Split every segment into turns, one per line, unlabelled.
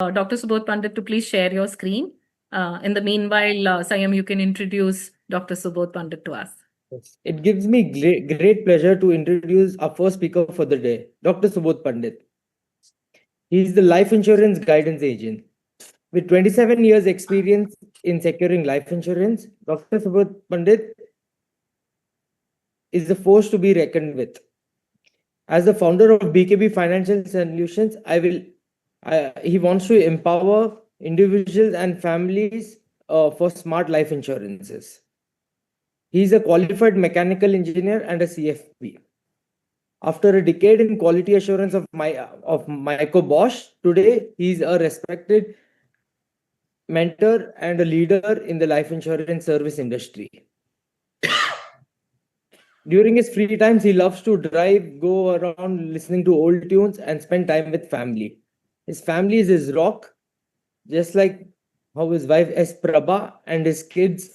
Dr. Subodh Pandit to please share your screen. In the meanwhile, Sayam, you can introduce Dr. Subodh Pandit to us.
Yes. It gives me great pleasure to introduce our first speaker for the day, Dr. Subodh Pandit. He is the life insurance guidance agent. With 27 years experience in securing life insurance, Dr. Subodh Pandit is the force to be reckoned with. As the founder of BKB Financial Solutions, he wants to empower individuals and families for smart life insurances. He is a qualified mechanical engineer and a CFP. After a decade in quality assurance of Michael Bosch, today he is a respected mentor and a leader in the life insurance service industry. During his free times, he loves to drive, go around listening to old tunes, and spend time with family. His family is his rock, just like how his wife S. Prabha and his kids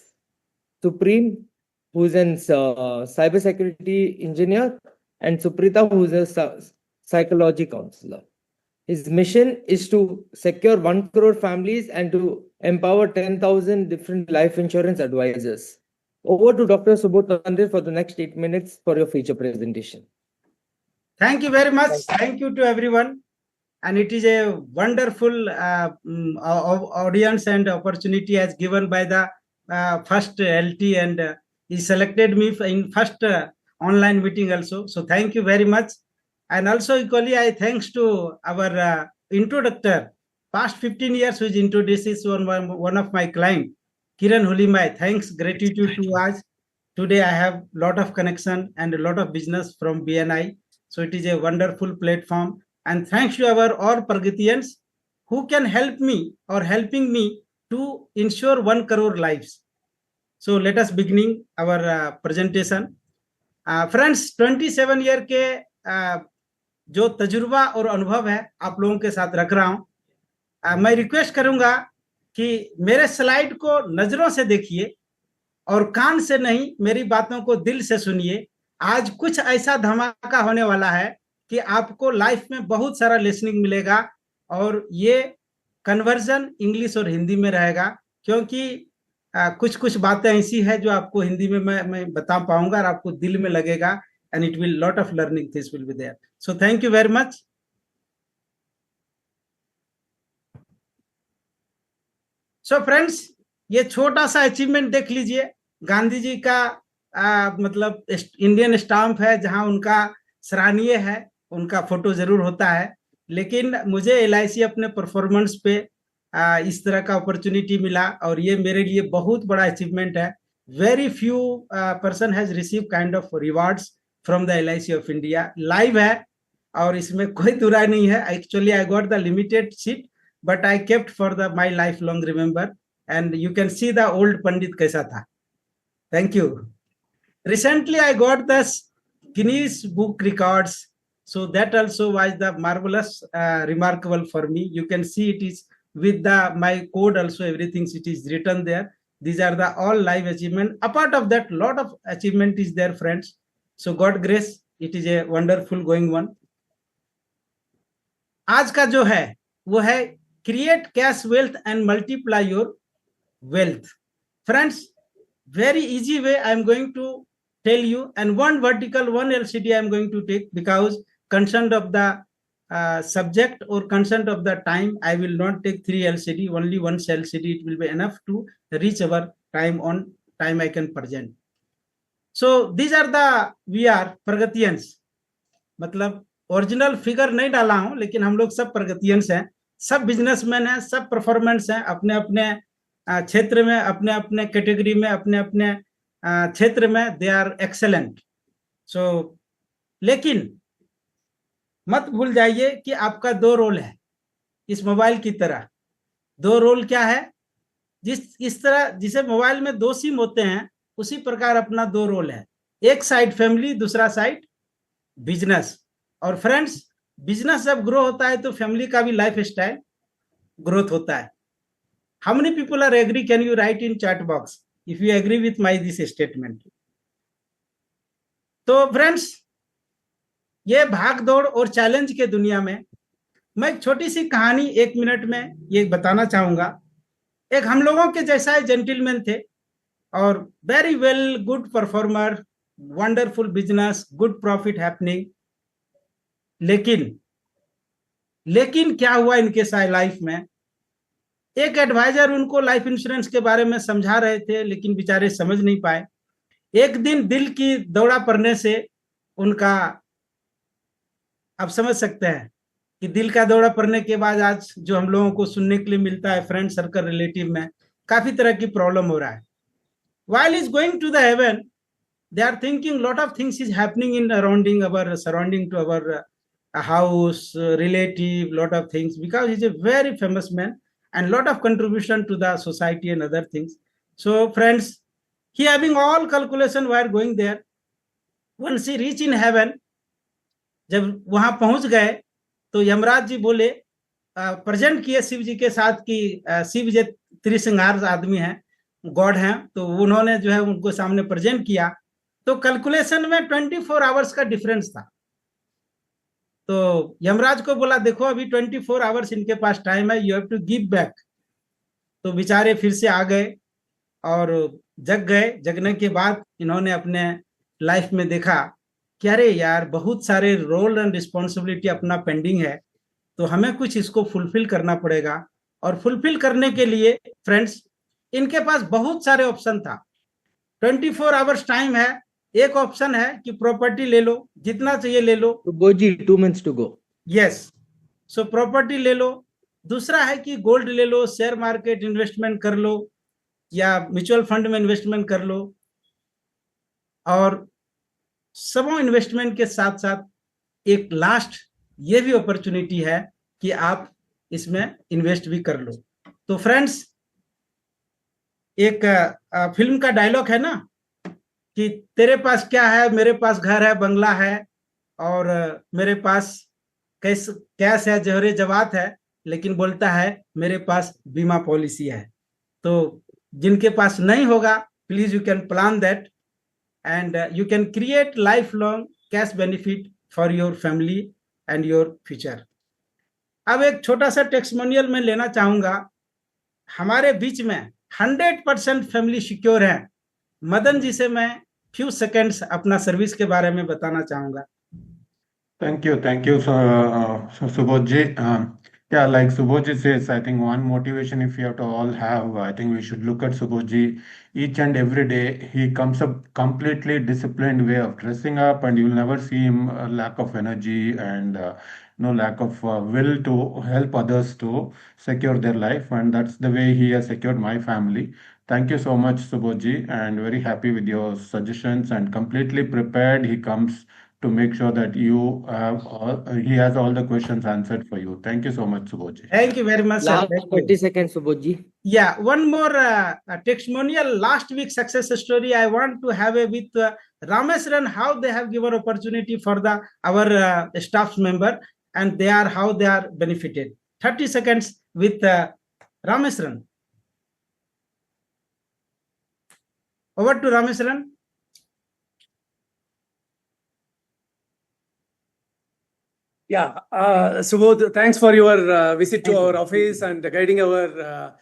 Supreme, who's an cybersecurity engineer, and Suprita, who's a psychology counselor. His mission is to secure 1 crore families and to empower 10,000 different life insurance advisors. Over to Dr. Subodh Pandit for the next 8 minutes for your feature presentation.
Thank you very much. Thank you to everyone. And it is a wonderful audience and opportunity as given by the first LT, and he selected me in first online meeting also. So thank you very much. And also equally, I thanks to our introductor, past 15 years, which introduces one of my client, Kiran Hulimai. Thanks, gratitude to us. Today I have lot of connection and a lot of business from BNI. So it is a wonderful platform. And thanks to our all Pragatians who can help me or helping me to insure 1 crore lives. So let us beginning our presentation. Friends, 27 year के जो तजुर्बा और अनुभव है आप लोगों के साथ रख रहा हूं। मैं रिक्वेस्ट करूंगा कि मेरे स्लाइड को नजरों से देखिए और कान से नहीं, मेरी बातों को दिल से सुनिए। आज कुछ ऐसा धमाका होने वाला है कि आपको लाइफ में बहुत सारा लिसनिंग मिलेगा और ये कन्वर्जन इंग्लिश और हिंदी में रहेगा, क्योंकि कुछ कुछ बातें ऐसी है जो आपको हिंदी में मैं बता पाऊंगा और आपको दिल में लगेगा, and it will lot of learning things will be there. So thank you very much. So friends, ये छोटा सा अचीवमेंट देख लीजिए। गांधी जी का मतलब इंडियन स्टाम्प है, जहां उनका सराहनीय है, उनका फोटो जरूर होता है, लेकिन मुझे LIC अपने परफॉर्मेंस पे इस तरह का अपॉर्चुनिटी मिला और ये मेरे लिए बहुत बड़ा अचीवमेंट है। Very few person has receive kind of rewards from the LIC of India. Live है और इसमें कोई दुराई नहीं है। Actually I got the limited seat, but I kept for the my life long remember, and you can see the old pandit कैसा था। Thank you. Recently I got this Guinness Book Records, so that also was the marvelous, remarkable for me. You can see it is with the my code also, everything it is written there. These are the all live achievement. Apart of that, lot of achievement is there, friends. So God grace, it is a wonderful going one. आज का जो है वो है create cash wealth and multiply your wealth. Friends, very easy way I am going to tell you, and one vertical, one LCD I am going to take, because concerned of the subject or concerned of the time, I will not take 3 LCD, only 1 LCD. It will be enough to reach our time on time I can present. So these are the we are Pragatians. मतलब original figure नहीं डाला हूं, लेकिन हम लोग सब प्रगतियंस हैं, सब बिजनेसमैन हैं, सब परफॉर्मेंस हैं अपने अपने क्षेत्र में, अपने अपने कैटेगरी में, अपने अपने क्षेत्र में दे आर एक्सेलेंट। सो लेकिन मत भूल जाइए कि आपका 2 रोल है इस मोबाइल की तरह। 2 रोल क्या है? इस तरह जिसे मोबाइल में 2 सिम होते हैं, उसी प्रकार अपना 2 रोल है। एक साइड फैमिली, दूसरा साइड बिजनेस। और फ्रेंड्स, बिजनेस जब ग्रो होता है तो फैमिली का भी लाइफ स्टाइल ग्रोथ होता है। How many people are agree? Can you write in chat box if you agree with my this statement? तो फ्रेंड्स, ये भाग दौड़ और चैलेंज के दुनिया में मैं एक छोटी सी कहानी 1 मिनट में ये बताना चाहूंगा। एक हम लोगों के जैसा जेंटलमैन थे और very well good performer, wonderful business, good profit happening. लेकिन क्या हुआ इनके लाइफ में, एक एडवाइजर उनको लाइफ इंश्योरेंस के बारे में समझा रहे थे, लेकिन बेचारे समझ नहीं पाए। एक दिन दिल की दौड़ा पड़ने से उनका, आप समझ सकते हैं कि दिल का दौरा पड़ने के बाद आज जो हम लोगों को सुनने के लिए मिलता है फ्रेंड सर्कल रिलेटिव में, काफी तरह की प्रॉब्लम हो रहा है। while is going to the heaven, they are thinking lot of things is happening in surrounding to our house, relative, lot of things, because he's a very famous man and lot of contribution to the society and other things. So friends, he having all calculation while going there. Once he reach in heaven, जब वहां पहुंच गए तो यमराज जी बोले, present किए शिव जी के साथ कि शिव जी त्रिशंगार आदमी हैं, गॉड हैं, तो उन्होंने जो है उनको सामने प्रेजेंट किया। तो कैलकुलेशन में 24 आवर्स का डिफरेंस था। तो यमराज को बोला, देखो अभी 24 आवर्स इनके पास टाइम है, you have to give back. तो बेचारे फिर से आ गए और जग गए। जगने के बाद इन्होंने अपने लाइफ में देखा कि अरे यार, बहुत सारे रोल एंड रिस्पॉन्सिबिलिटी अपना पेंडिंग है, तो हमें कुछ इसको फुलफिल करना पड़ेगा। और फुलफिल करने के लिए फ्रेंड्स इनके पास बहुत सारे ऑप्शन था। 24 आवर्स टाइम है। एक ऑप्शन है कि प्रॉपर्टी ले लो, जितना चाहिए ले लो।
Subodhji, 2 minutes to go.
Yes, so property ले लो। दूसरा है कि गोल्ड ले लो, शेयर मार्केट इन्वेस्टमेंट कर लो, या म्यूचुअल फंड में इन्वेस्टमेंट कर लो। और सब इन्वेस्टमेंट के साथ साथ एक लास्ट ये भी अपॉर्चुनिटी है कि आप इसमें इन्वेस्ट भी कर लो। तो फ्रेंड्स, एक फिल्म का डायलॉग है ना कि तेरे पास क्या है, मेरे पास घर है, बंगला है, और मेरे पास कैश है, जौहरे जवात है, लेकिन बोलता है मेरे पास बीमा पॉलिसी है। तो जिनके पास नहीं होगा, please you can plan that and you can create lifelong cash benefit for your family and your future. अब एक छोटा सा टेस्टिमोनियल में लेना चाहूंगा। हमारे बीच में 100% फैमिली सिक्योर है। मदन जी से मैं फ्यू सेकंड्स अपना सर्विस के बारे में बताना चाहूंगा।
Thank you, Subodhji. Yeah, like Subodhji says, I think one motivation if you have to all have, I think we should look at Subodhji each and every day. He comes up completely disciplined way of dressing up, and you will never see him lack of energy and no lack of will to help others to secure their life, and that's the way he has secured my family. Thank you so much, Subodhji, and very happy with your suggestions, and completely prepared. He comes to make sure that you have he has all the questions answered for you. Thank you so much, Subodhji.
Thank you very much, sir.
Last
Thank you.
30 seconds, Subodhji.
Yeah, one more testimonial last week success story I want to have with Rameswaran, how they have given opportunity for our staff member, and how they are benefited. 30 seconds with Rameswaran. Over to Rameswaran.
Yeah, Subodh, thanks for your visit to our office and guiding our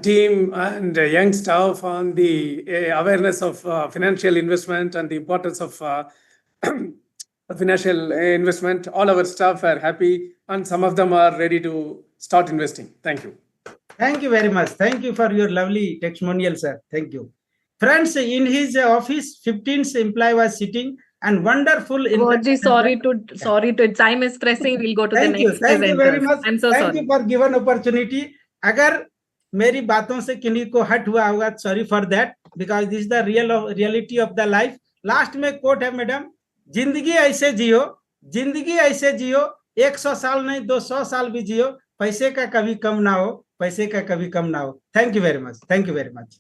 team and young staff on the awareness of financial investment and the importance of financial investment. All our staff are happy, and some of them are ready to start investing. Thank you.
Thank you very much. Thank you for your lovely testimonial, sir. Thank you. Friends, in his office, 15th employee was sitting. And wonderful.
Subodhji, sorry to time is pressing. We'll go to the next.
Thank you very much.
I'm so
sorry.
Thank
you for given opportunity. अगर मेरी बातों से किन्हीं को हट हुआ होगा, sorry for that, because this is the reality of the life. Last में कोट है मैडम, जिंदगी ऐसे जियो, 100 साल नहीं 200 साल भी जियो, पैसे का कभी कम ना हो। Thank you very much.